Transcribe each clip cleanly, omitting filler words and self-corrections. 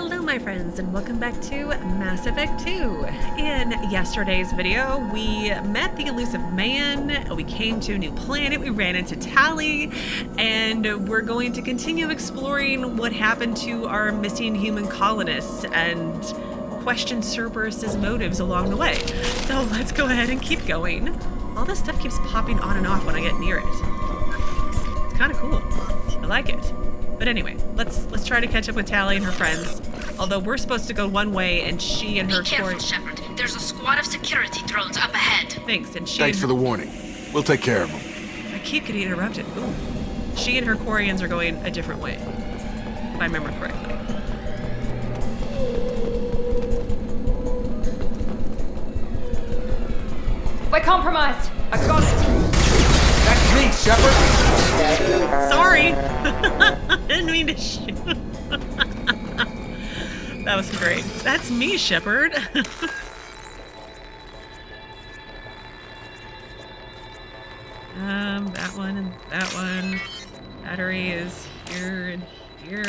Hello my friends, and welcome back to Mass Effect 2. In yesterday's video, we met the Illusive man, we came to a new planet, we ran into Tali, and we're going to continue exploring what happened to our missing human colonists and question Cerberus's motives along the way. So let's go ahead and keep going. All this stuff keeps popping on and off when I get near it. It's kind of cool. I like it. But anyway, let's try to catch up with Tali and her friends. Although we're supposed to go one way, and she and her... Be careful, Shepard. There's a squad of security drones up ahead. Thanks, and she... Thanks for the warning. We'll take care of them. I keep getting interrupted. Ooh. She and her Quarians are going a different way, if I remember correctly. We're compromised. I got it. That's me, Shepard. Sorry. I didn't mean to shoot. That was great. That's me, Shepard. That one and that one. Battery is here and here.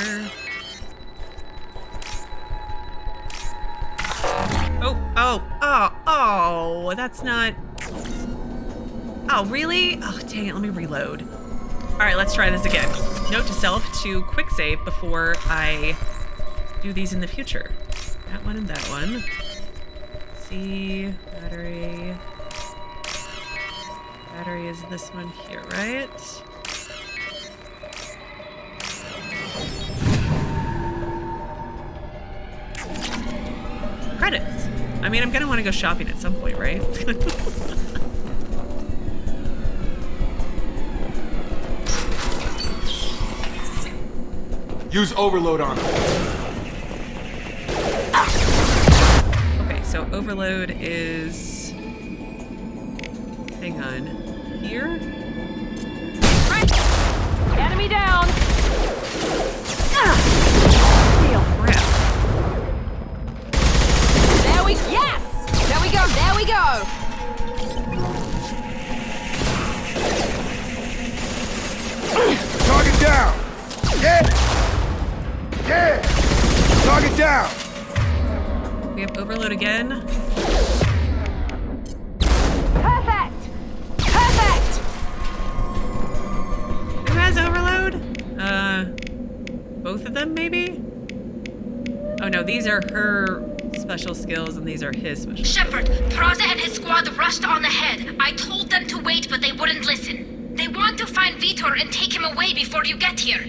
Oh, that's not... Oh, really? Oh, dang it, let me reload. All right, let's try this again. Note to self to quick save before I do these in the future. That one and that one. C, battery. Battery is this one here, right? Credits. I mean, I'm gonna want to go shopping at some point, right? Use overload on them. Okay, so overload is... Hang on. Here? Enemy down. Crap. There we... Yes! There we go, there we go! Target down! Yeah! Yeah! Target down! We have overload again. Perfect! Perfect! Who has overload? Both of them, maybe? Oh no, these are her special skills and these are his special skills. Shepard, Prazza and his squad rushed on ahead. I told them to wait, but they wouldn't listen. They want to find Veetor and take him away before you get here.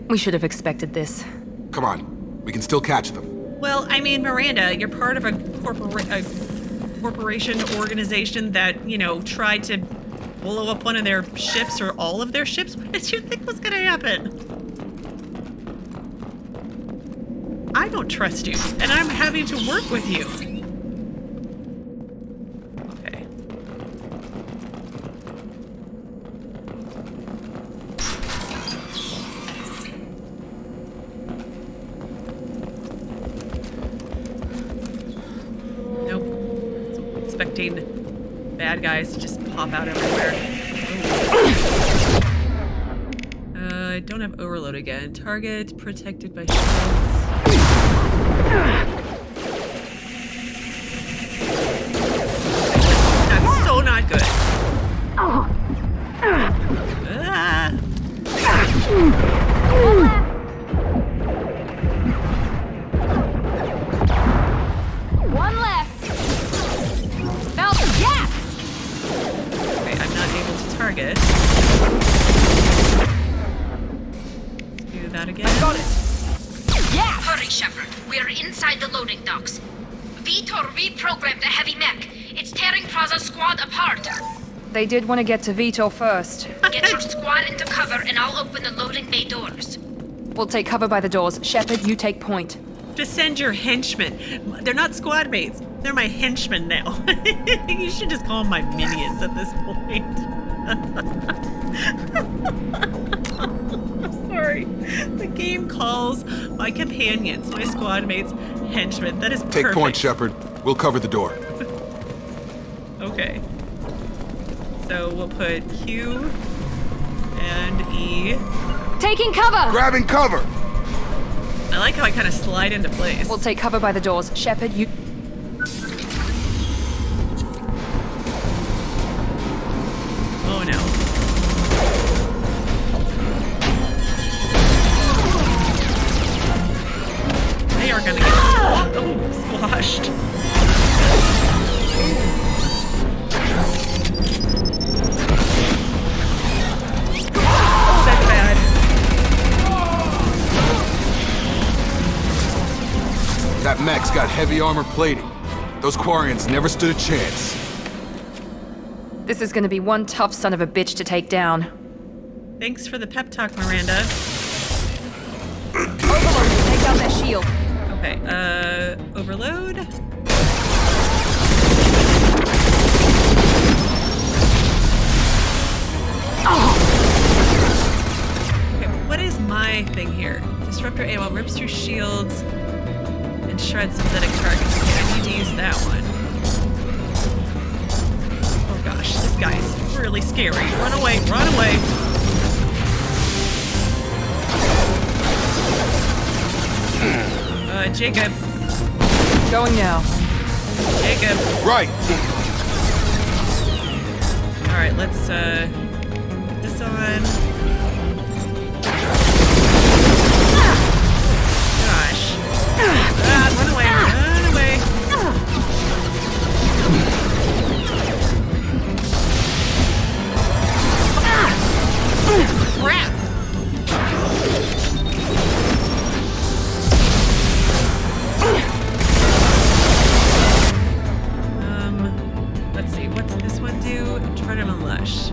We should have expected this. Come on, we can still catch them. Well, I mean, Miranda, you're part of a corporation organization that, you know, tried to blow up one of their ships or all of their ships. What did you think was gonna happen? I don't trust you, and I'm having to work with you. Okay. Nope. Expecting bad guys to just pop out everywhere. I don't have overload again. Target protected by shields. That's so not good. Ah. One left. Melt, yes! Okay, I'm not able to target. Let's do that again. I got it. Yes! Hurry, Shepard. We're inside the loading docks. Veetor reprogrammed a heavy mech. It's tearing Prazza's squad apart. They did want to get to Veetor first. Get your squad into cover and I'll open the loading bay doors. We'll take cover by the doors. Shepard, you take point. Just send your henchmen. They're not squad mates. They're my henchmen now. You should just call them my minions at this point. I'm sorry. The game calls my companions, my squad mates, henchmen. That is perfect. Take point, Shepard. We'll cover the door. Okay. So we'll put Q and E. Taking cover! Grabbing cover! I like how I kind of slide into place. We'll take cover by the doors. Shepard, you... Oh no. They are gonna get squashed. Oh, that's bad. That mech's got heavy armor plating. Those Quarians never stood a chance. This is gonna be one tough son of a bitch to take down. Thanks for the pep talk, Miranda. Overload, take down their shield. Okay, overload. Okay, what is my thing here? Disruptor ammo rips through shields and shreds synthetic targets. Okay, I need to use that one. Oh gosh, this guy's really scary. Run away, run away. Jacob. Going now. Jacob. Right. Alright, let's, put this on. Gosh. Run away, run away. Crap. Let's see, what's this one do? Treadem and Lush.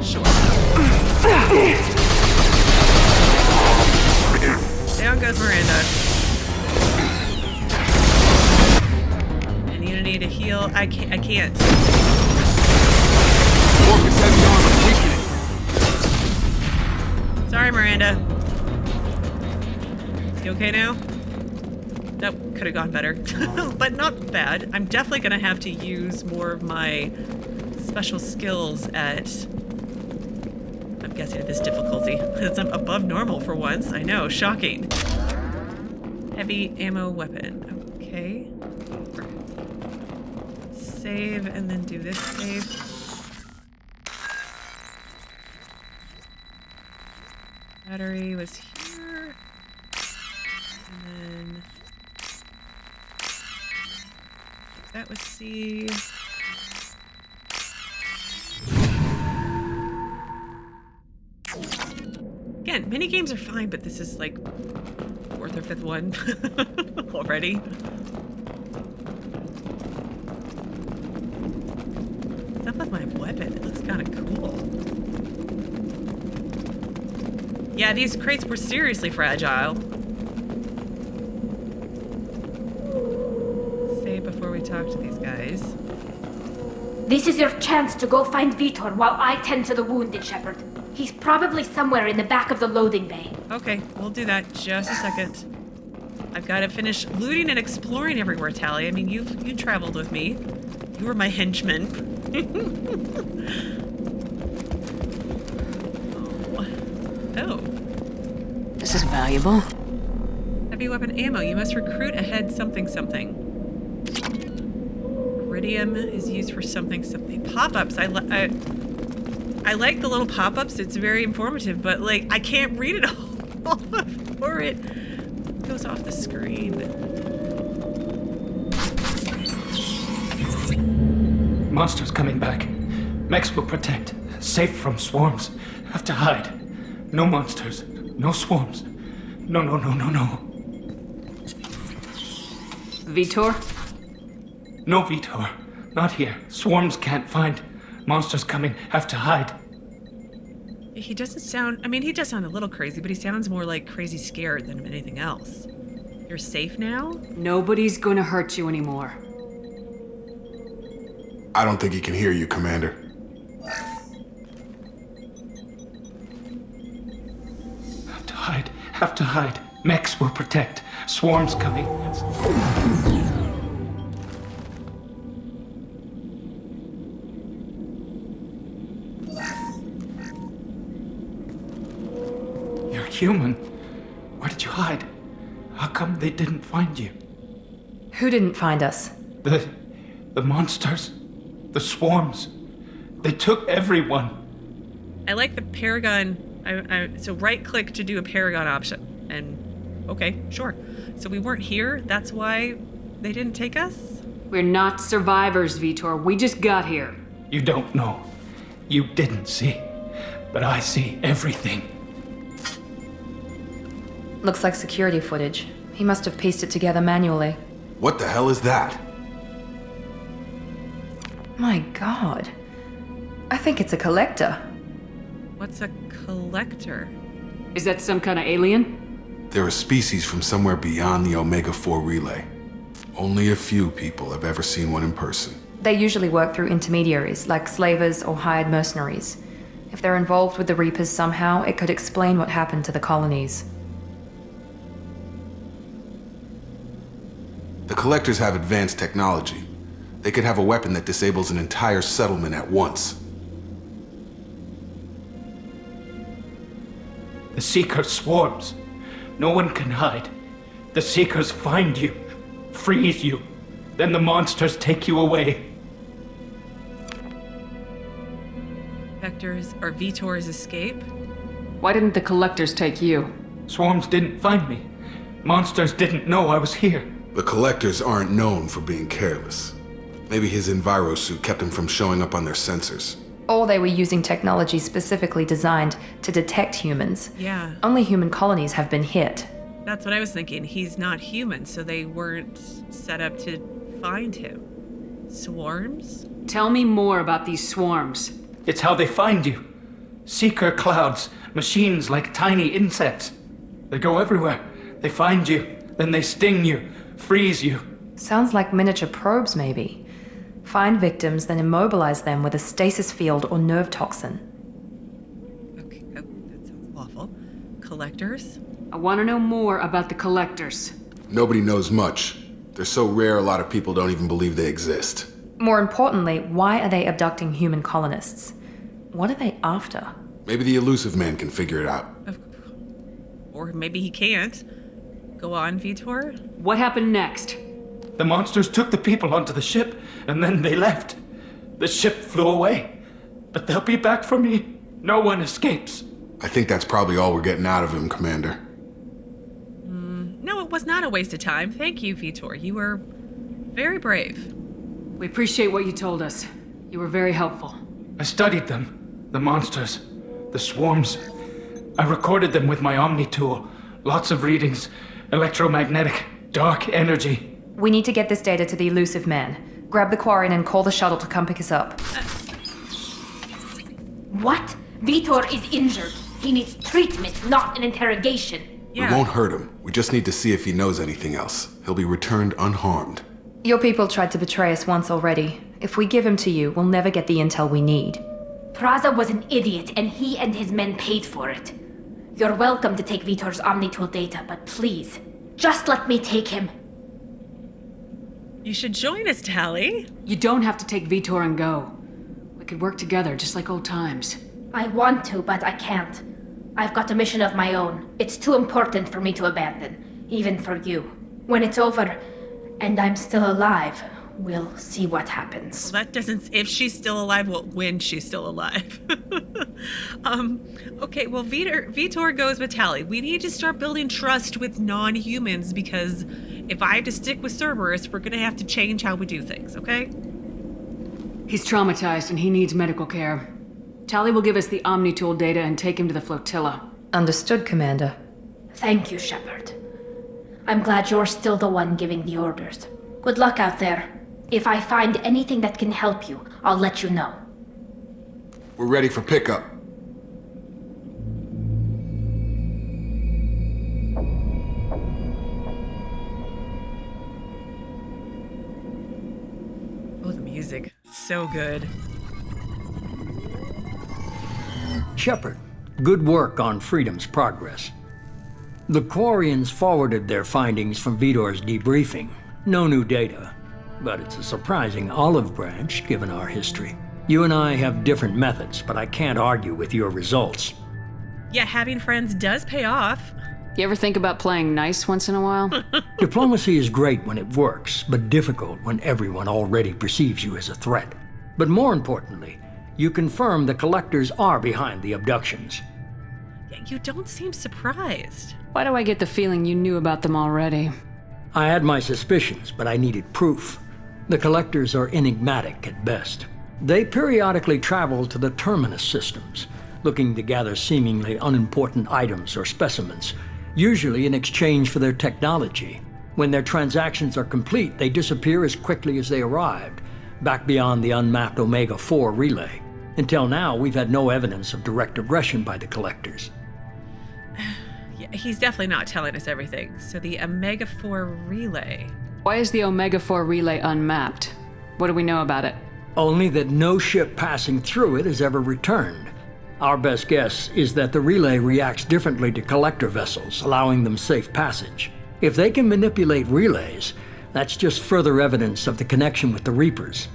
Sure. Down goes Miranda. And you need to heal. I can't. Orcus heavy armor weakening. Sorry, Miranda. You okay now? Nope, could have gone better. But not bad. I'm definitely gonna have to use more of my special skills at, I'm guessing at this difficulty. It's above normal for once. I know, shocking. Heavy ammo weapon. Okay. Save and then do this save. Battery was here. And then that was C. Again, mini games are fine, but this is like fourth or fifth one already. What's up with my weapon? It looks kind of cool. Yeah, these crates were seriously fragile. Save before we talk to these guys. This is your chance to go find Veetor while I tend to the wounded, Shepard. He's probably somewhere in the back of the loading bay. Okay, we'll do that. Just a second. I've got to finish looting and exploring everywhere, Tali. I mean, you traveled with me. You were my henchman. Oh. This is valuable. Heavy weapon ammo. You must recruit ahead something something. Iridium is used for something something. Pop-ups. I like the little pop-ups. It's very informative, but like I can't read it all before it goes off the screen. Monsters coming back. Mechs will protect. Safe from swarms. Have to hide. No monsters. No swarms. No. Veetor? No Veetor. Not here. Swarms can't find. Monsters coming. Have to hide. He doesn't sound... I mean, he does sound a little crazy, but he sounds more like crazy scared than anything else. You're safe now? Nobody's gonna hurt you anymore. I don't think he can hear you, Commander. Have to hide. Have to hide. Mechs will protect. Swarms coming. You're human. Where did you hide? How come? come they didn't find you? Who didn't find us? The monsters. The swarms. They took everyone. I like the Paragon. So right-click to do a Paragon option. And, okay, sure. So we weren't here? That's why they didn't take us? We're not survivors, Veetor. We just got here. You don't know. You didn't see. But I see everything. Looks like security footage. He must have pieced it together manually. What the hell is that? My god. I think it's a collector. What's a collector? Is that some kind of alien? They're a species from somewhere beyond the Omega-4 relay. Only a few people have ever seen one in person. They usually work through intermediaries, like slavers or hired mercenaries. If they're involved with the Reapers somehow, it could explain what happened to the colonies. The Collectors have advanced technology. They could have a weapon that disables an entire settlement at once. The Seeker swarms. No one can hide. The Seekers find you, freeze you, then the monsters take you away. Veetor's escape? Why didn't the collectors take you? Swarms didn't find me. Monsters didn't know I was here. The Collectors aren't known for being careless. Maybe his enviro suit kept him from showing up on their sensors. Or they were using technology specifically designed to detect humans. Yeah. Only human colonies have been hit. That's what I was thinking. He's not human, so they weren't set up to find him. Swarms? Tell me more about these swarms. It's how they find you. Seeker clouds, machines like tiny insects. They go everywhere. They find you, then they sting you, freeze you. Sounds like miniature probes, maybe. Find victims, then immobilize them with a stasis field or nerve toxin. Okay, that sounds awful. Collectors? I want to know more about the collectors. Nobody knows much. They're so rare a lot of people don't even believe they exist. More importantly, why are they abducting human colonists? What are they after? Maybe the Illusive Man can figure it out. Or maybe he can't. Go on, Veetor. What happened next? The monsters took the people onto the ship, and then they left. The ship flew away. But they'll be back for me. No one escapes. I think that's probably all we're getting out of him, Commander. No, it was not a waste of time. Thank you, Veetor. You were very brave. We appreciate what you told us. You were very helpful. I studied them. The monsters. The swarms. I recorded them with my Omni tool. Lots of readings. Electromagnetic. Dark energy. We need to get this data to the Illusive Man. Grab the Quarian and call the shuttle to come pick us up. What? Veetor is injured. He needs treatment, not an interrogation. Yeah. We won't hurt him. We just need to see if he knows anything else. He'll be returned unharmed. Your people tried to betray us once already. If we give him to you, we'll never get the intel we need. Prazza was an idiot, and he and his men paid for it. You're welcome to take Veetor's Omnitool data, but please, just let me take him. You should join us, Tali. You don't have to take Veetor and go. We could work together just like old times. I want to, but I can't. I've got a mission of my own. It's too important for me to abandon, even for you. When it's over, and I'm still alive, we'll see what happens. Well, that doesn't... If she's still alive, well, when she's still alive. Okay, well, Veetor goes with Tali. We need to start building trust with non-humans, because if I have to stick with Cerberus, we're gonna have to change how we do things, okay? He's traumatized and he needs medical care. Tali will give us the Omnitool data and take him to the flotilla. Understood, Commander. Thank you, Shepard. I'm glad you're still the one giving the orders. Good luck out there. If I find anything that can help you, I'll let you know. We're ready for pickup. Oh, the music. So good. Shepard, good work on Freedom's progress. The Quarians forwarded their findings from Veetor's debriefing. No new data, but it's a surprising olive branch given our history. You and I have different methods, but I can't argue with your results. Yeah, having friends does pay off. You ever think about playing nice once in a while? Diplomacy is great when it works, but difficult when everyone already perceives you as a threat. But more importantly, you confirm the Collectors are behind the abductions. Yeah, you don't seem surprised. Why do I get the feeling you knew about them already? I had my suspicions, but I needed proof. The Collectors are enigmatic at best. They periodically travel to the Terminus systems, looking to gather seemingly unimportant items or specimens, usually in exchange for their technology. When their transactions are complete, they disappear as quickly as they arrived, back beyond the unmapped Omega-4 relay. Until now, we've had no evidence of direct aggression by the Collectors. Yeah, he's definitely not telling us everything. So the Omega-4 relay. Why is the Omega-4 relay unmapped? What do we know about it? Only that no ship passing through it has ever returned. Our best guess is that the relay reacts differently to Collector vessels, allowing them safe passage. If they can manipulate relays, that's just further evidence of the connection with the Reapers.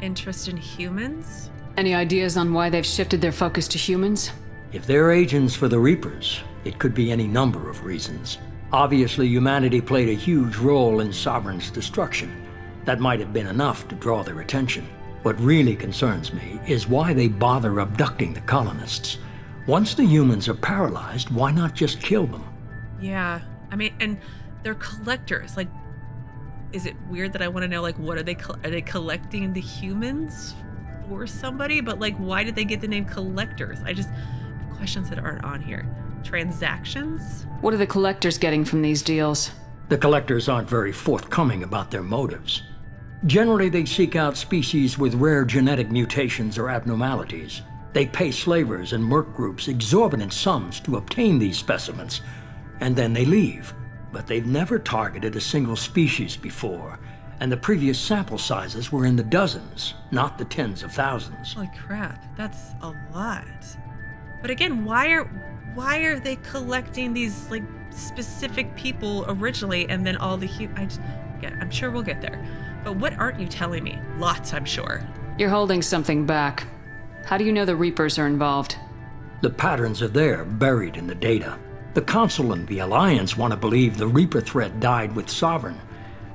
Interest in humans? Any ideas on why they've shifted their focus to humans? If they're agents for the Reapers, it could be any number of reasons. Obviously, humanity played a huge role in Sovereign's destruction. That might have been enough to draw their attention. What really concerns me is why they bother abducting the colonists. Once the humans are paralyzed, why not just kill them? Yeah, I mean, and they're collectors. Like, is it weird that I want to know, like, what are they collecting the humans for somebody? But, like, why did they get the name collectors? I just have questions that aren't on here. Transactions? What are the Collectors getting from these deals? The Collectors aren't very forthcoming about their motives. Generally, they seek out species with rare genetic mutations or abnormalities. They pay slavers and merc groups exorbitant sums to obtain these specimens, and then they leave. But they've never targeted a single species before, and the previous sample sizes were in the dozens, not the tens of thousands. Holy crap, that's a lot. But again, why are they collecting these, like, specific people originally, and then all the I'm sure we'll get there. But what aren't you telling me? Lots, I'm sure. You're holding something back. How do you know the Reapers are involved? The patterns are there, buried in the data. The Council and the Alliance want to believe the Reaper threat died with Sovereign.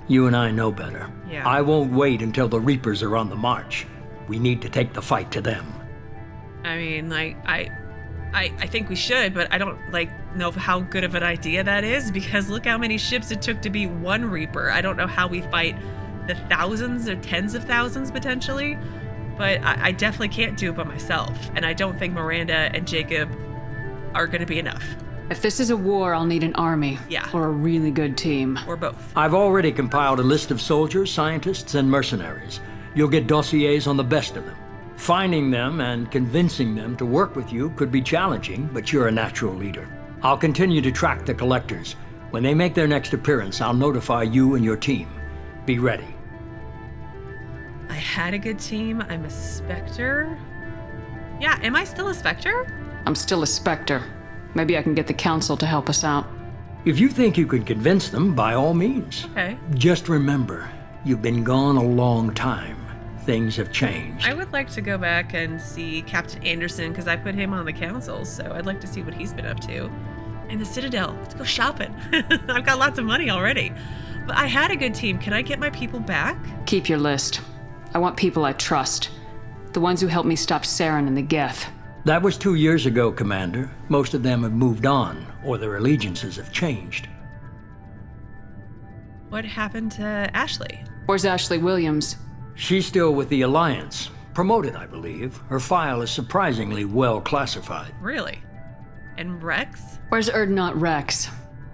You and I know better. Yeah. I won't wait until the Reapers are on the march. We need to take the fight to them. I mean, like, I think we should, but I don't, like, know how good of an idea that is, because look how many ships it took to be one Reaper. I don't know how we fight the thousands or tens of thousands, potentially, but I definitely can't do it by myself, and I don't think Miranda and Jacob are going to be enough. If this is a war, I'll need an army. Yeah. Or a really good team. Or both. I've already compiled a list of soldiers, scientists, and mercenaries. You'll get dossiers on the best of them. Finding them and convincing them to work with you could be challenging, but you're a natural leader. I'll continue to track the Collectors. When they make their next appearance, I'll notify you and your team. Be ready. I had a good team. I'm a Spectre. Yeah, am I still a Spectre? I'm still a Spectre. Maybe I can get the Council to help us out. If you think you can convince them, by all means. Okay. Just remember, you've been gone a long time. Things have changed. I would like to go back and see Captain Anderson, because I put him on the Council, so I'd like to see what he's been up to. And the Citadel. Let's go shopping. I've got lots of money already. But I had a good team. Can I get my people back? Keep your list. I want people I trust. The ones who helped me stop Saren and the Geth. That was 2 years ago, Commander. Most of them have moved on, or their allegiances have changed. What happened to Ashley? Where's Ashley Williams? She's still with the Alliance. Promoted, I believe. Her file is surprisingly well classified. Really? And Wrex? Where's Urdnot Wrex?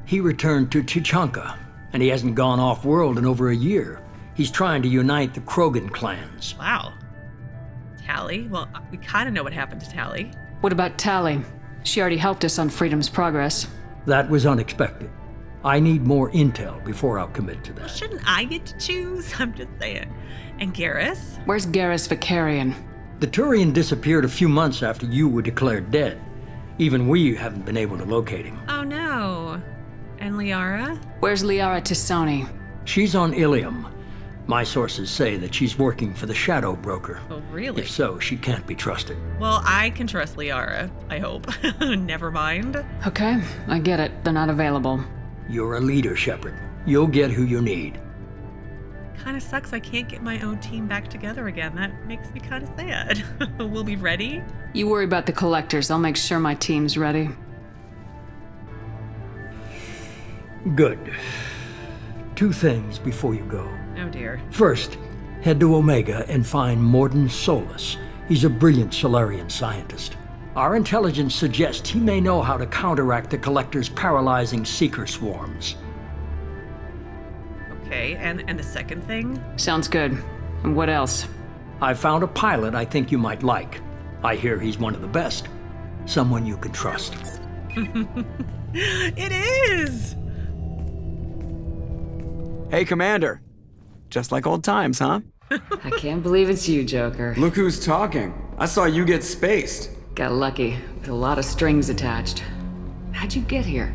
He returned to Tuchanka, and he hasn't gone off-world in over a year. He's trying to unite the Krogan clans. Wow. Tali? Well, we kind of know what happened to Tali. What about Tali? She already helped us on Freedom's Progress. That was unexpected. I need more intel before I'll commit to that. Shouldn't I get to choose? I'm just saying. And Garrus? Where's Garrus Vakarian? The Turian disappeared a few months after you were declared dead. Even we haven't been able to locate him. Oh no. And Liara? Where's Liara Tisoni? She's on Ilium. My sources say that she's working for the Shadow Broker. Oh, really? If so, she can't be trusted. Well, I can trust Liara, I hope. Never mind. Okay, I get it. They're not available. You're a leader, Shepard. You'll get who you need. Kinda sucks I can't get my own team back together again. That makes me kinda sad. We'll be ready? You worry about the collectors. I'll make sure my team's ready. Good. 2 things before you go. Oh dear. First, head to Omega and find Mordin Solus. He's a brilliant Solarian scientist. Our intelligence suggests he may know how to counteract the Collector's paralyzing Seeker swarms. Okay, and the second thing? Sounds good. And what else? I found a pilot I think you might like. I hear he's one of the best. Someone you can trust. It is! Hey, Commander. Just like old times, huh? I can't believe it's you, Joker. Look who's talking. I saw you get spaced. Got lucky, with a lot of strings attached. How'd you get here?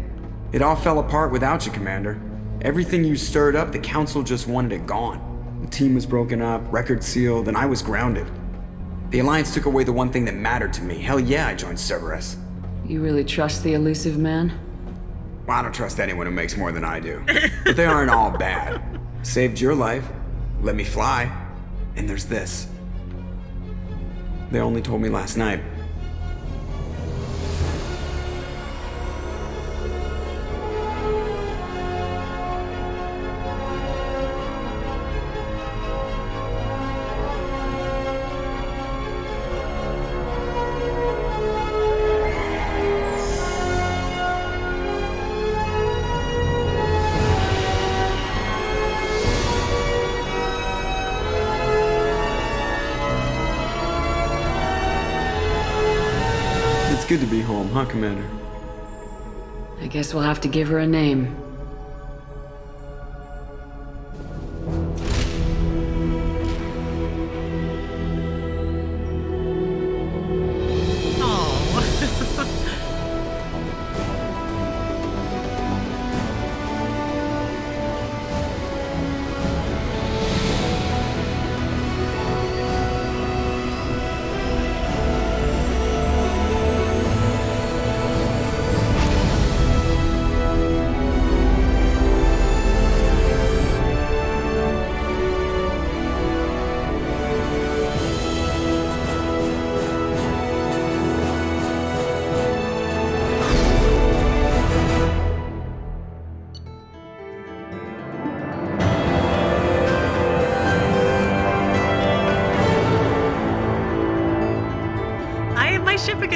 It all fell apart without you, Commander. Everything you stirred up, the Council just wanted it gone. The team was broken up, record sealed, and I was grounded. The Alliance took away the one thing that mattered to me. Hell yeah, I joined Cerberus. You really trust the Illusive man? Well, I don't trust anyone who makes more than I do. But they aren't all bad. Saved your life, let me fly, and there's this. They only told me last night. It's good to be home, huh, Commander? I guess we'll have to give her a name.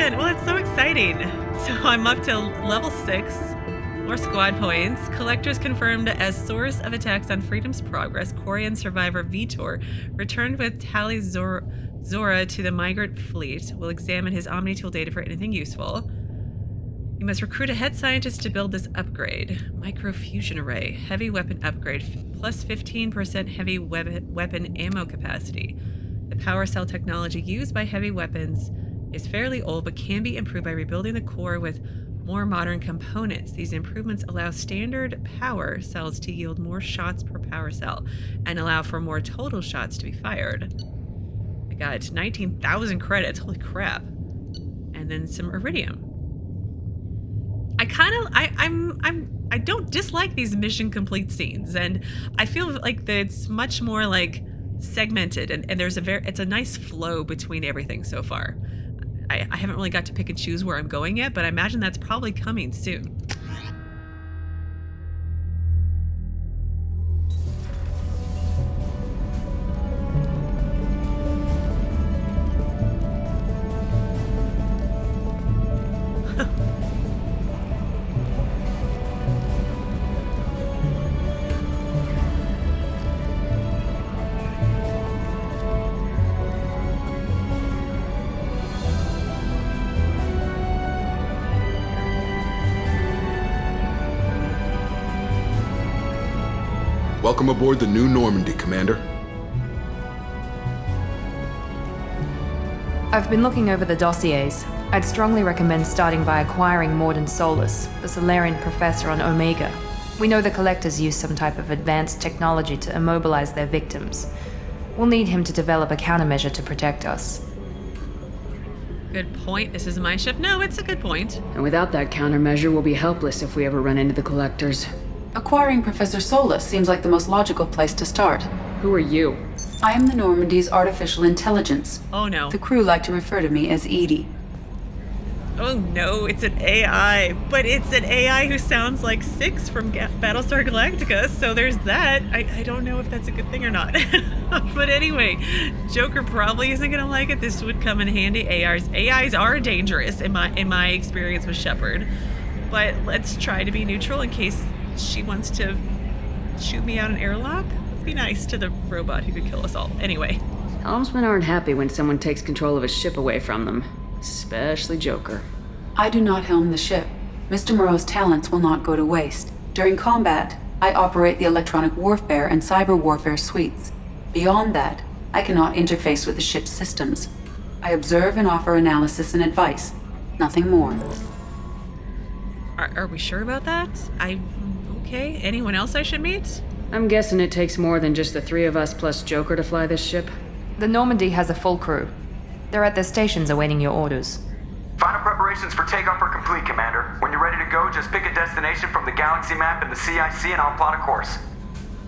Well, it's so exciting. So I'm up to level 6. More squad points. Collectors confirmed as source of attacks on Freedom's Progress. Quarian survivor Veetor returned with Tali'Zorah to the migrant fleet. Will examine his Omni-Tool data for anything useful. You must recruit a head scientist to build this upgrade. Microfusion array. Heavy weapon upgrade. Plus 15% heavy weapon ammo capacity. The power cell technology used by heavy weapons is fairly old but can be improved by rebuilding the core with more modern components. These improvements allow standard power cells to yield more shots per power cell and allow for more total shots to be fired. I got 19,000 credits, holy crap. And then some iridium. I don't dislike these mission complete scenes, and I feel like that it's much more like segmented, and there's it's a nice flow between everything so far. I haven't really got to pick and choose where I'm going yet, but I imagine that's probably coming soon. Welcome aboard the new Normandy, Commander. I've been looking over the dossiers. I'd strongly recommend starting by acquiring Mordin Solus, the Solarian professor on Omega. We know the Collectors use some type of advanced technology to immobilize their victims. We'll need him to develop a countermeasure to protect us. Good point. This is my ship. No, it's a good point. And without that countermeasure, we'll be helpless if we ever run into the Collectors. Acquiring Professor Solus seems like the most logical place to start. Who are you? I am the Normandy's artificial intelligence. Oh no. The crew like to refer to me as Edie. Oh no, it's an AI. But it's an AI who sounds like Six from Battlestar Galactica, so there's that. I don't know if that's a good thing or not. But anyway, Joker probably isn't gonna like it. This would come in handy. AIs are dangerous in my experience with Shepard. But let's try to be neutral in case she wants to shoot me out an airlock. Let's be nice to the robot who could kill us all. Anyway. Helmsmen aren't happy when someone takes control of a ship away from them. Especially Joker. I do not helm the ship. Mr. Moreau's talents will not go to waste. During combat, I operate the electronic warfare and cyber warfare suites. Beyond that, I cannot interface with the ship's systems. I observe and offer analysis and advice. Nothing more. Are we sure about that? Okay. Anyone else I should meet? I'm guessing it takes more than just the three of us plus Joker to fly this ship. The Normandy has a full crew. They're at their stations awaiting your orders. Final preparations for takeoff are complete, Commander. When you're ready to go, just pick a destination from the galaxy map in the CIC and I'll plot a course.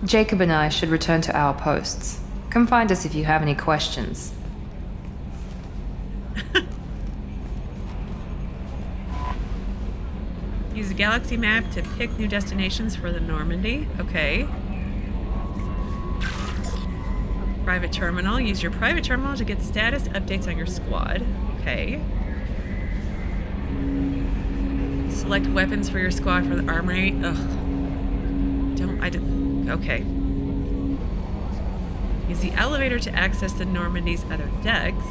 Jacob and I should return to our posts. Come find us if you have any questions. Use the galaxy map to pick new destinations for the Normandy. Okay. Private terminal. Use your private terminal to get status updates on your squad. Okay. Select weapons for your squad for the armory. Okay. Use the elevator to access the Normandy's other decks.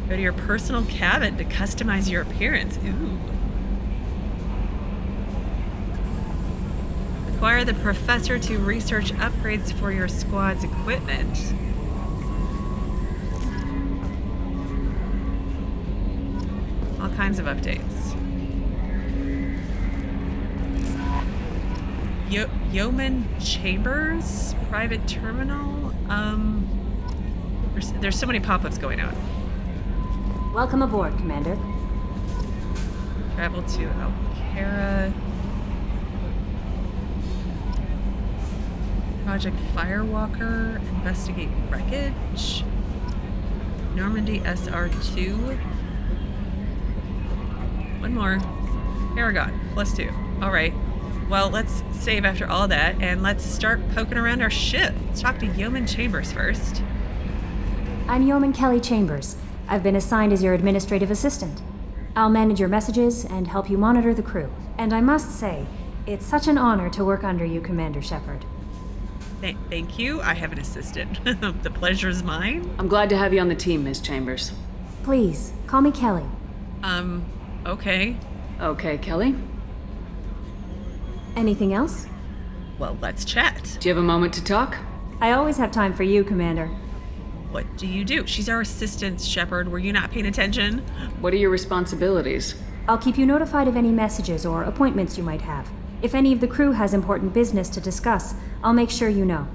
Go to your personal cabin to customize your appearance. Ooh. Require the professor to research upgrades for your squad's equipment. All kinds of updates. Yeoman Chambers? Private terminal? There's so many pop-ups going on. Welcome aboard, Commander. Travel to Alcara. Project Firewalker. Investigate wreckage. Normandy SR2. One more. Paragon. +2. Alright. Well, let's save after all that, and let's start poking around our ship. Let's talk to Yeoman Chambers first. I'm Yeoman Kelly Chambers. I've been assigned as your administrative assistant. I'll manage your messages and help you monitor the crew. And I must say, it's such an honor to work under you, Commander Shepard. Thank you. I have an assistant. The pleasure is mine. I'm glad to have you on the team, Ms. Chambers. Please, call me Kelly. Okay. Okay, Kelly. Anything else? Well, let's chat. Do you have a moment to talk? I always have time for you, Commander. What do you do? She's our assistant, Shepard. Were you not paying attention? What are your responsibilities? I'll keep you notified of any messages or appointments you might have. If any of the crew has important business to discuss, I'll make sure you know.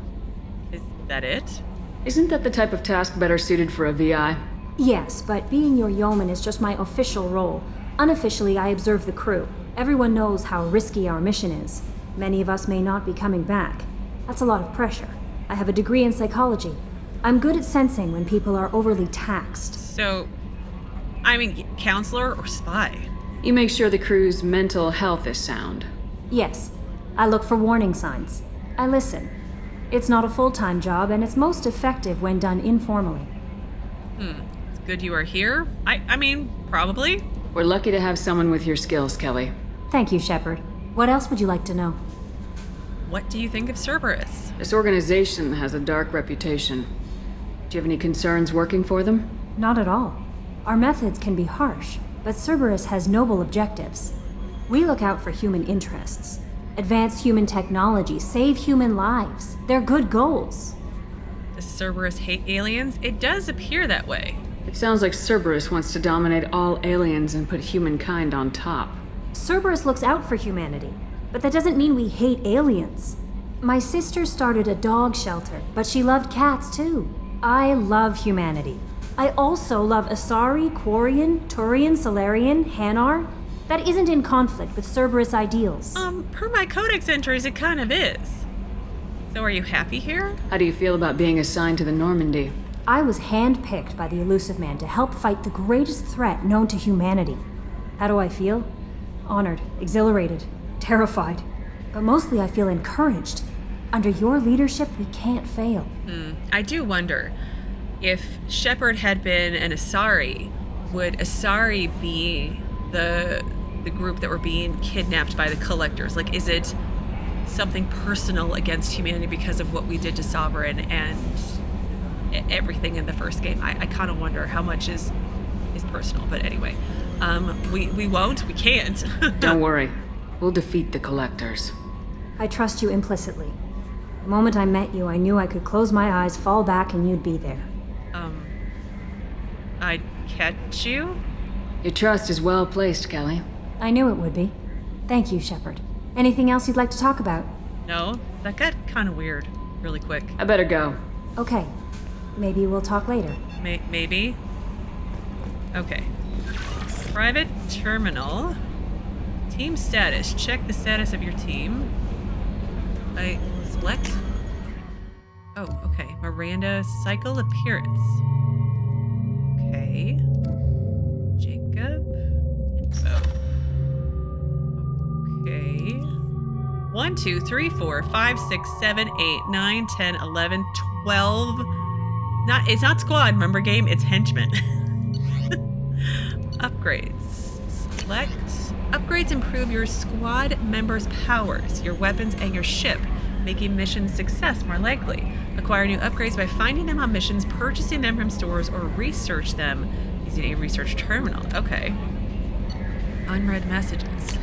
Is that it? Isn't that the type of task better suited for a VI? Yes, but being your yeoman is just my official role. Unofficially, I observe the crew. Everyone knows how risky our mission is. Many of us may not be coming back. That's a lot of pressure. I have a degree in psychology. I'm good at sensing when people are overly taxed. So, counselor or spy? You make sure the crew's mental health is sound. Yes. I look for warning signs. I listen. It's not a full-time job, and it's most effective when done informally. It's good you are here. Probably. We're lucky to have someone with your skills, Kelly. Thank you, Shepard. What else would you like to know? What do you think of Cerberus? This organization has a dark reputation. Do you have any concerns working for them? Not at all. Our methods can be harsh, but Cerberus has noble objectives. We look out for human interests. Advance human technology, save human lives. They're good goals. Does Cerberus hate aliens? It does appear that way. It sounds like Cerberus wants to dominate all aliens and put humankind on top. Cerberus looks out for humanity, but that doesn't mean we hate aliens. My sister started a dog shelter, but she loved cats too. I love humanity. I also love Asari, Quarian, Turian, Salarian, Hanar. That isn't in conflict with Cerberus ideals. Per my codex entries, it kind of is. So are you happy here? How do you feel about being assigned to the Normandy? I was handpicked by the Illusive Man to help fight the greatest threat known to humanity. How do I feel? Honored, exhilarated, terrified. But mostly I feel encouraged. Under your leadership, we can't fail. I do wonder, if Shepard had been an Asari, would Asari be the group that were being kidnapped by the Collectors? Like, is it something personal against humanity because of what we did to Sovereign and everything in the first game? I kind of wonder how much is personal, but anyway. We can't. Don't worry. We'll defeat the Collectors. I trust you implicitly. The moment I met you, I knew I could close my eyes, fall back, and you'd be there. I'd catch you? Your trust is well placed, Kelly. I knew it would be. Thank you, Shepard. Anything else you'd like to talk about? No, that got kind of weird really quick. I better go. Okay. Maybe we'll talk later. Maybe? Okay. Private terminal. Team status. Check the status of your team. I select. Oh, okay. Miranda, cycle appearance. Okay. Jacob. Info. Okay. 1, 2, 3, 4, 5, 6, 7, 8, 9, 10, 11, 12. It's not squad, remember game? It's henchmen. Upgrades. Select. Upgrades improve your squad members' powers, your weapons, and your ship, making mission success more likely. Acquire new upgrades by finding them on missions, purchasing them from stores, or research them using a research terminal. Okay. Unread messages.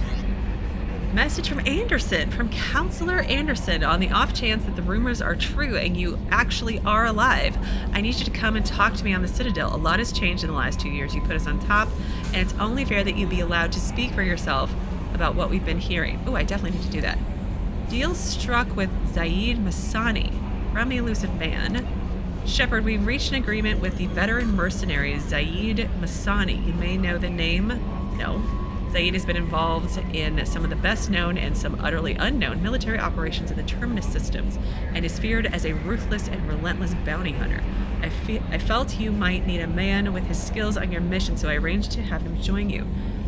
Message from Anderson, from Councilor Anderson. On the off chance that the rumors are true and you actually are alive, I need you to come and talk to me on the Citadel. A lot has changed in the last 2 years. You put us on top, and it's only fair that you be allowed to speak for yourself about what we've been hearing. Oh, I definitely need to do that. Deal struck with Zaid Masani from the Elusive Man. Shepard, we've reached an agreement with the veteran mercenary Zaid Masani. You may know the name. No. Zaid has been involved in some of the best known and some utterly unknown military operations in the Terminus systems, and is feared as a ruthless and relentless bounty hunter. I felt you might need a man with his skills on your mission, so I arranged to have him join you.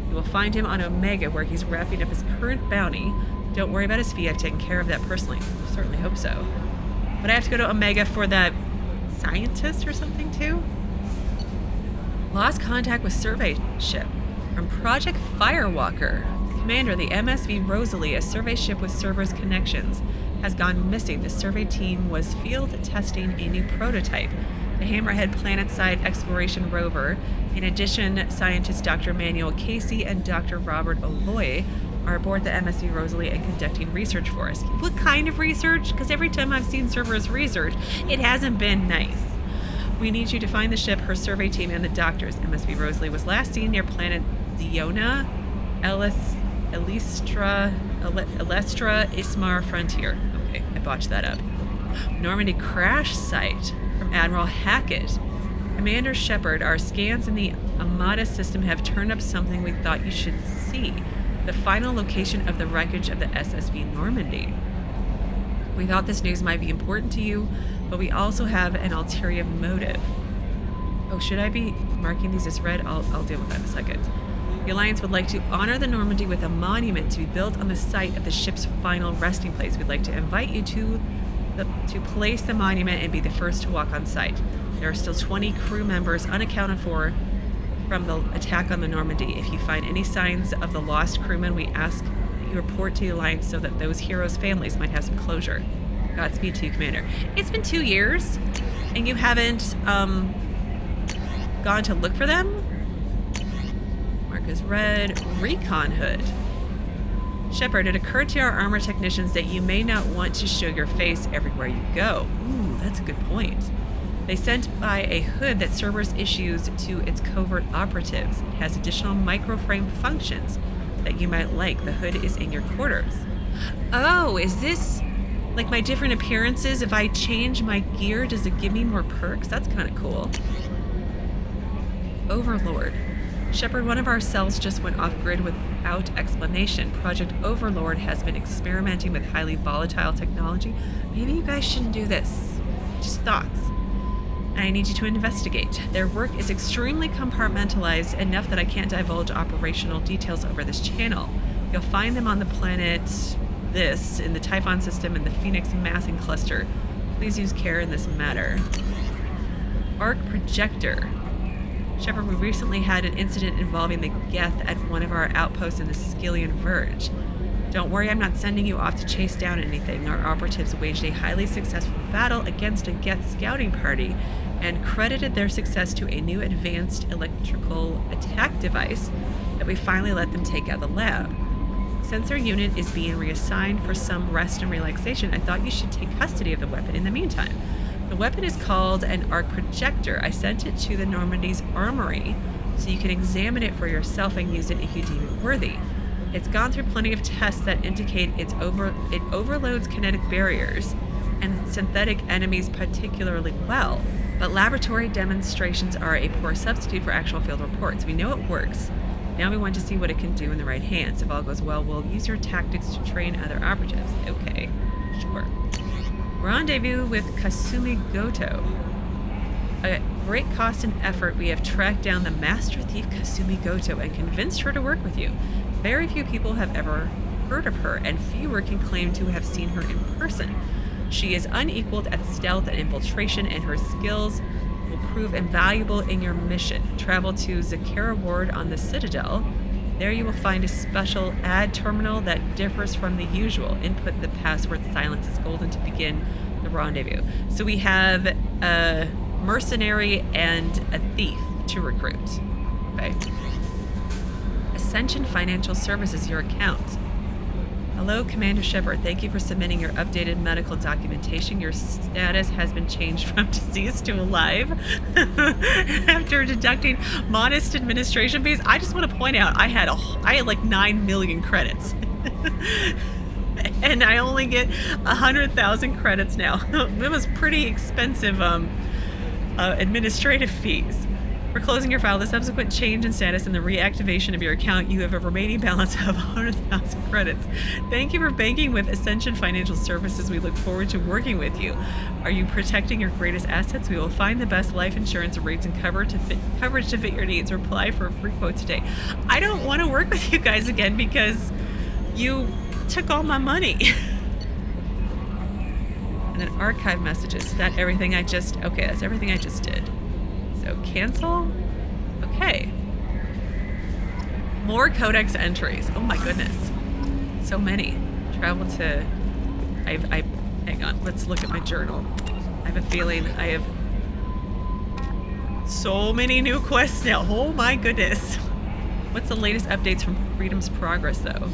You will find him on Omega, where he's wrapping up his current bounty. Don't worry about his fee, I've taken care of that personally. I certainly hope so. But I have to go to Omega for that scientist or something too? Lost contact with survey ship. From Project Firewalker. Commander, the MSV Rosalie, a survey ship with Cerberus connections, has gone missing. The survey team was field testing a new prototype, the Hammerhead Planetside Exploration Rover. In addition, scientists Dr. Manuel Casey and Dr. Robert Oloy are aboard the MSV Rosalie and conducting research for us. What kind of research? Because every time I've seen Cerberus research, it hasn't been nice. We need you to find the ship, her survey team, and the doctors. MSV Rosalie was last seen near planet Diona, Elestra, Ismar Frontier. Okay, I botched that up. Normandy crash site from Admiral Hackett. Commander Shepard, our scans in the Amada system have turned up something we thought you should see. The final location of the wreckage of the SSV Normandy. We thought this news might be important to you, but we also have an ulterior motive. Oh, should I be marking these as red? I'll deal with that in a second. The Alliance would like to honor the Normandy with a monument to be built on the site of the ship's final resting place. We'd like to invite you to place the monument and be the first to walk on site. There are still 20 crew members unaccounted for from the attack on the Normandy. If you find any signs of the lost crewmen, we ask that you report to the Alliance so that those heroes' families might have some closure. Godspeed to you, Commander. It's been 2 years, and you haven't gone to look for them? Mark is red. Recon hood. Shepard, it occurred to our armor technicians that you may not want to show your face everywhere you go. Ooh, that's a good point. They sent by a hood that Cerberus issues to its covert operatives. It has additional microframe functions that you might like. The hood is in your quarters. Oh, is this like my different appearances? If I change my gear, does it give me more perks? That's kind of cool. Overlord. Shepard, one of our cells just went off-grid without explanation. Project Overlord has been experimenting with highly volatile technology. Maybe you guys shouldn't do this. Just thoughts. And I need you to investigate. Their work is extremely compartmentalized, enough that I can't divulge operational details over this channel. You'll find them on the planet in the Typhon system in the Phoenix massing cluster. Please use care in this matter. Arc projector. Shepard, we recently had an incident involving the Geth at one of our outposts in the Skillian Verge. Don't worry, I'm not sending you off to chase down anything. Our operatives waged a highly successful battle against a Geth scouting party and credited their success to a new advanced electrical attack device that we finally let them take out of the lab. Since our unit is being reassigned for some rest and relaxation, I thought you should take custody of the weapon in the meantime. The weapon is called an arc projector. I sent it to the Normandy's armory so you can examine it for yourself and use it if you deem it worthy. It's gone through plenty of tests that indicate it overloads kinetic barriers and synthetic enemies particularly well, but laboratory demonstrations are a poor substitute for actual field reports. We know it works. Now we want to see what it can do in the right hands. If all goes well, we'll use your tactics to train other operatives. Okay, sure. Rendezvous with Kasumi Goto. At great cost and effort, we have tracked down the master thief Kasumi Goto and convinced her to work with you. Very few people have ever heard of her, and fewer can claim to have seen her in person. She is unequaled at stealth and infiltration, and her skills will prove invaluable in your mission. Travel to Zakera Ward on the Citadel. There you will find a special ad terminal that differs from the usual. Input the password silence is golden to begin the rendezvous. So we have a mercenary and a thief to recruit. Okay. Ascension Financial Services, your account. Hello, Commander Shepard. Thank you for submitting your updated medical documentation. Your status has been changed from deceased to alive after deducting modest administration fees. I just want to point out I had like 9 million credits. And I only get 100,000 credits now. It was pretty expensive administrative fees. For closing your file, the subsequent change in status and the reactivation of your account, you have a remaining balance of 100,000 credits. Thank you for banking with Ascension Financial Services. We look forward to working with you. Are you protecting your greatest assets? We will find the best life insurance rates and coverage to fit your needs. Apply for a free quote today. I don't want to work with you guys again because you took all my money. And then archive messages. Is that everything I just... Okay, that's everything I just did. So cancel. Okay. More codex entries. Oh my goodness. So many. Travel to... hang on. Let's look at my journal. I have a feeling I have so many new quests now. Oh my goodness. What's the latest updates from Freedom's Progress, though?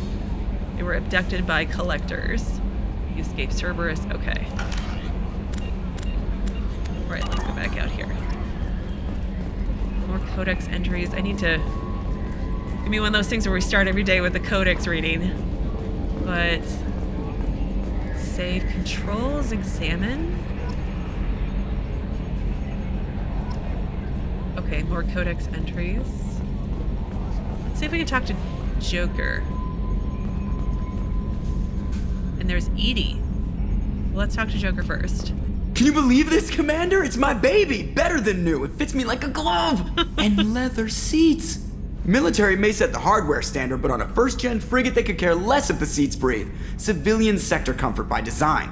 They were abducted by collectors. You escaped Cerberus. Okay. All right, let's go back out here. More codex entries. I need to... Give me one of those things where we start every day with the codex reading. But... Save controls, examine. Okay, more codex entries. Let's see if we can talk to Joker. And there's Edie. Well, let's talk to Joker first. Can you believe this, Commander? It's my baby! Better than new. It fits me like a glove! And leather seats! Military may set the hardware standard, but on a first-gen frigate, they could care less if the seats breathe. Civilian sector comfort by design.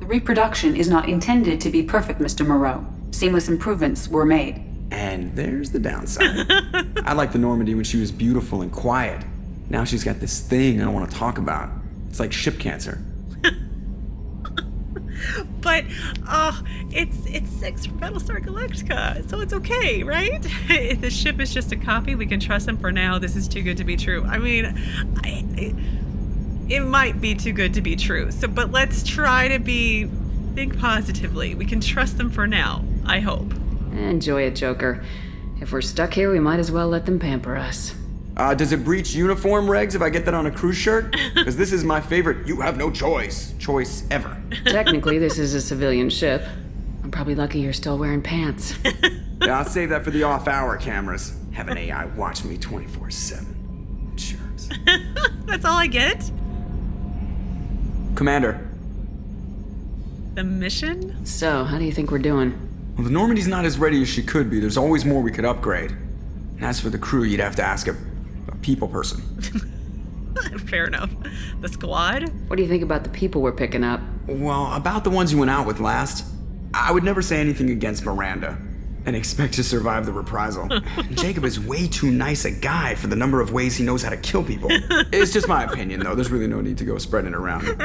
The reproduction is not intended to be perfect, Mr. Moreau. Seamless improvements were made. And there's the downside. I liked the Normandy when she was beautiful and quiet. Now she's got this thing I don't want to talk about. It's like ship cancer. But, it's 6 from Battlestar Galactica, so it's okay, right? If the ship is just a copy, we can trust them for now. This is too good to be true. I mean, it might be too good to be true. So, but let's try to think positively. We can trust them for now. I hope. Enjoy it, Joker. If we're stuck here, we might as well let them pamper us. Does it breach uniform regs if I get that on a cruise shirt? Because this is my favorite you have no choice ever. Technically, this is a civilian ship. I'm probably lucky you're still wearing pants. Yeah, I'll save that for the off-hour cameras. Have an AI watch me 24/7. Jerks. That's all I get? Commander. The mission? So, how do you think we're doing? Well, the Normandy's not as ready as she could be. There's always more we could upgrade. And as for the crew, you'd have to ask a people person. Fair enough. The squad? What do you think about the people we're picking up? Well, about the ones you went out with last, I would never say anything against Miranda and expect to survive the reprisal. Jacob is way too nice a guy for the number of ways he knows how to kill people. It's just my opinion, though. There's really no need to go spreading it around.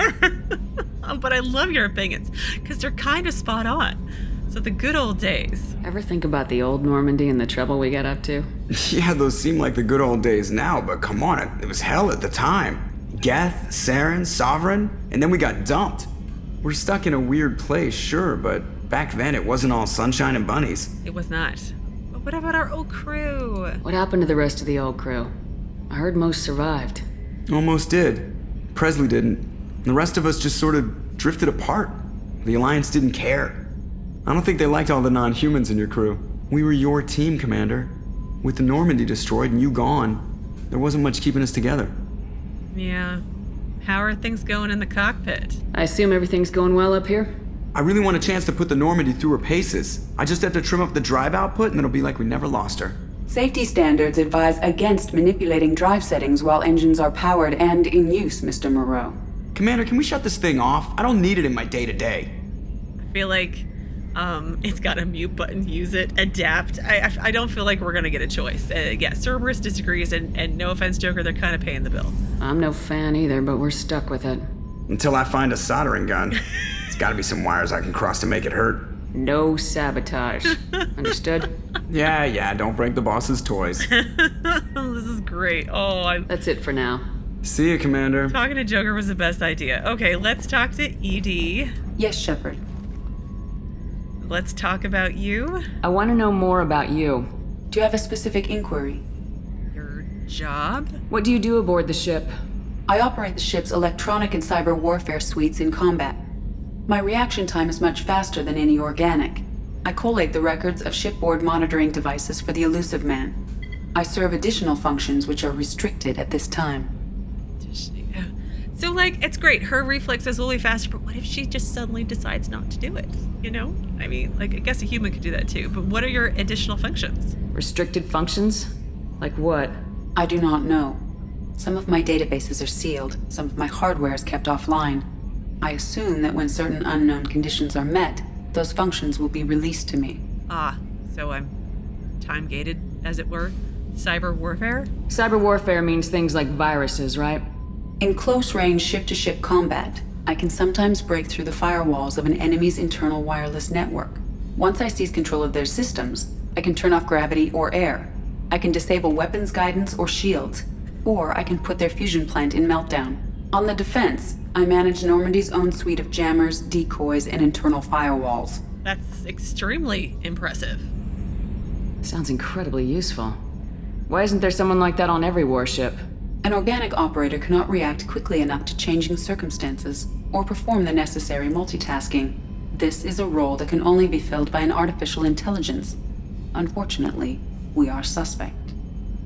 But I love your opinions, because they're kind of spot on. So the good old days. Ever think about the old Normandy and the trouble we got up to? Yeah, those seem like the good old days now, but come on, it was hell at the time. Geth, Saren, Sovereign, and then we got dumped. We're stuck in a weird place, sure, but back then it wasn't all sunshine and bunnies. It was not. But what about our old crew? What happened to the rest of the old crew? I heard most survived. Almost did. Presley didn't. The rest of us just sort of drifted apart. The Alliance didn't care. I don't think they liked all the non-humans in your crew. We were your team, Commander. With the Normandy destroyed and you gone, there wasn't much keeping us together. Yeah. How are things going in the cockpit? I assume everything's going well up here? I really want a chance to put the Normandy through her paces. I just have to trim up the drive output and it'll be like we never lost her. Safety standards advise against manipulating drive settings while engines are powered and in use, Mr. Moreau. Commander, can we shut this thing off? I don't need it in my day-to-day. I feel like it's got a mute button, use it, adapt. I don't feel like we're going to get a choice. Yeah, Cerberus disagrees, and no offense, Joker, they're kind of paying the bill. I'm no fan either, but we're stuck with it. Until I find a soldering gun. There's got to be some wires I can cross to make it hurt. No sabotage. Understood? Yeah, don't break the boss's toys. This is great. That's it for now. See you, Commander. Talking to Joker was the best idea. Okay, let's talk to Edie. Yes, Shepard. Let's talk about you. I want to know more about you. Do you have a specific inquiry? Your job? What do you do aboard the ship? I operate the ship's electronic and cyber warfare suites in combat. My reaction time is much faster than any organic. I collate the records of shipboard monitoring devices for the Illusive Man. I serve additional functions which are restricted at this time. So, it's great. Her reflexes will be faster, but what if she just suddenly decides not to do it? You know? I mean, I guess a human could do that too, but what are your additional functions? Restricted functions? Like what? I do not know. Some of my databases are sealed, some of my hardware is kept offline. I assume that when certain unknown conditions are met, those functions will be released to me. So I'm time-gated, as it were? Cyber warfare? Cyber warfare means things like viruses, right? In close-range ship-to-ship combat, I can sometimes break through the firewalls of an enemy's internal wireless network. Once I seize control of their systems, I can turn off gravity or air. I can disable weapons guidance or shields, or I can put their fusion plant in meltdown. On the defense, I manage Normandy's own suite of jammers, decoys, and internal firewalls. That's extremely impressive. Sounds incredibly useful. Why isn't there someone like that on every warship? An organic operator cannot react quickly enough to changing circumstances or perform the necessary multitasking. This is a role that can only be filled by an artificial intelligence. Unfortunately, we are suspect.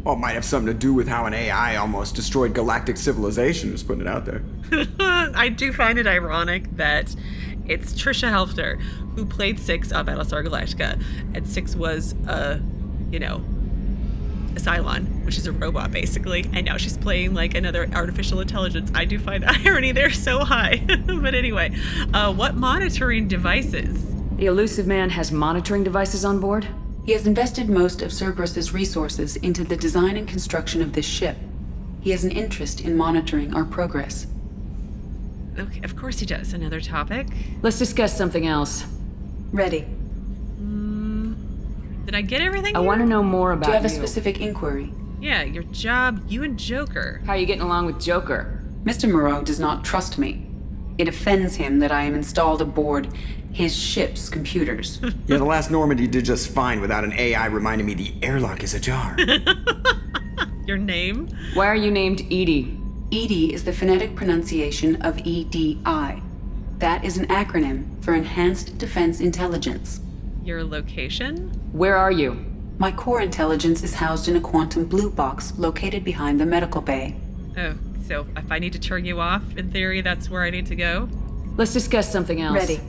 Well, it might have something to do with how an AI almost destroyed galactic civilization, just putting it out there. I do find it ironic that it's Trisha Helfter who played Six on Battlestar Galactica, and Six was a Cylon, which is a robot basically, and now she's playing another artificial intelligence. I do find the irony there so high. But anyway, what monitoring devices? The Illusive Man has monitoring devices on board? He has invested most of Cerberus's resources into the design and construction of this ship. He has an interest in monitoring our progress. Okay, of course he does. Another topic? Let's discuss something else. Ready. Did I get everything? I want to know more about you. Do you have a specific inquiry? Yeah, your job, you and Joker. How are you getting along with Joker? Mr. Moreau does not trust me. It offends him that I am installed aboard his ship's computers. Yeah, the last Normandy did just fine without an AI reminding me the airlock is ajar. Your name? Why are you named Edie? EDI is the phonetic pronunciation of EDI. That is an acronym for Enhanced Defense Intelligence. Your location? Where are you? My core intelligence is housed in a quantum blue box located behind the medical bay. Oh, so if I need to turn you off, in theory, that's where I need to go? Let's discuss something else. Ready.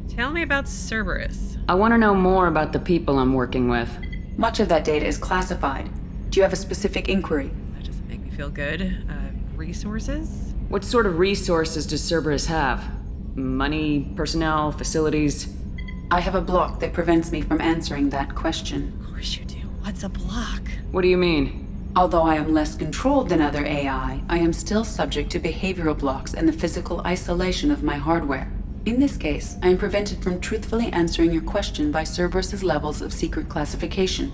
Tell me about Cerberus. I want to know more about the people I'm working with. Much of that data is classified. Do you have a specific inquiry? That doesn't make me feel good. Resources? What sort of resources does Cerberus have? Money, personnel, facilities? I have a block that prevents me from answering that question. Of course you do. What's a block? What do you mean? Although I am less controlled than other AI, I am still subject to behavioral blocks and the physical isolation of my hardware. In this case, I am prevented from truthfully answering your question by Cerberus's levels of secret classification.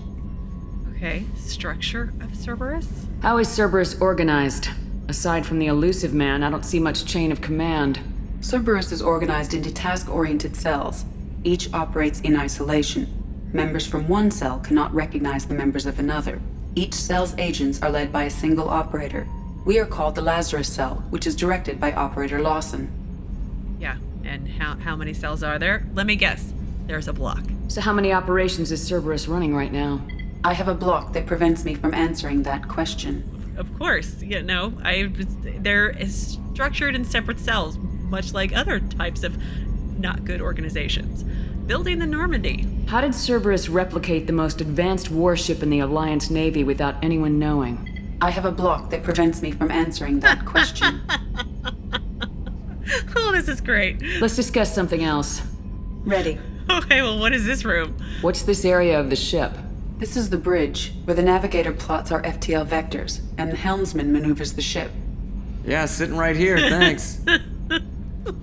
Okay, structure of Cerberus? How is Cerberus organized? Aside from the Illusive man, I don't see much chain of command. Cerberus is organized into task-oriented cells. Each operates in isolation. Members from one cell cannot recognize the members of another. Each cell's agents are led by a single operator. We are called the Lazarus cell, which is directed by Operator Lawson. Yeah, and how many cells are there? Let me guess. There's a block. So how many operations is Cerberus running right now? I have a block that prevents me from answering that question. Of course, they're structured in separate cells, much like other types of not good organizations. Building the Normandy. How did Cerberus replicate the most advanced warship in the Alliance Navy without anyone knowing? I have a block that prevents me from answering that question. Oh, this is great. Let's discuss something else. Ready. Okay, well, what is this room? What's this area of the ship? This is the bridge, where the navigator plots our FTL vectors, and the helmsman maneuvers the ship. Yeah, sitting right here, thanks.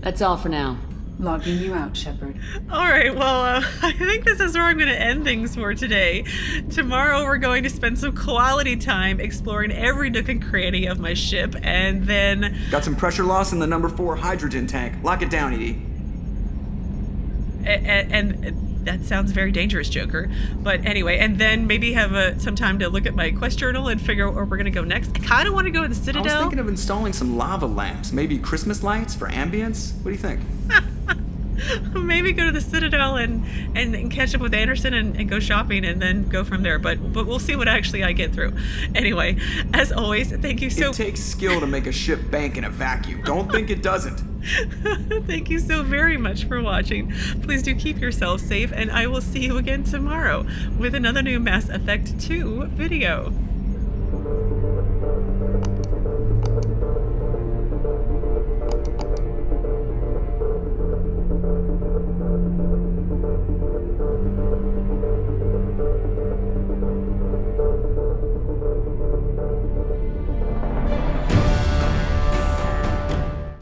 That's all for now. Logging you out, Shepard. All right, well, I think this is where I'm going to end things for today. Tomorrow, we're going to spend some quality time exploring every nook and cranny of my ship, and then... Got some pressure loss in the number 4 hydrogen tank. Lock it down, Edie. And that sounds very dangerous, Joker. But anyway, and then maybe have some time to look at my quest journal and figure out where we're going to go next. I kind of want to go to the Citadel. I was thinking of installing some lava lamps, maybe Christmas lights for ambience. What do you think? Maybe go to the Citadel and catch up with Anderson and go shopping and then go from there. But we'll see what actually I get through. Anyway, as always, thank you so... It takes skill to make a ship bank in a vacuum. Don't think it doesn't. Thank you so very much for watching. Please do keep yourself safe, and I will see you again tomorrow with another new Mass Effect 2 video.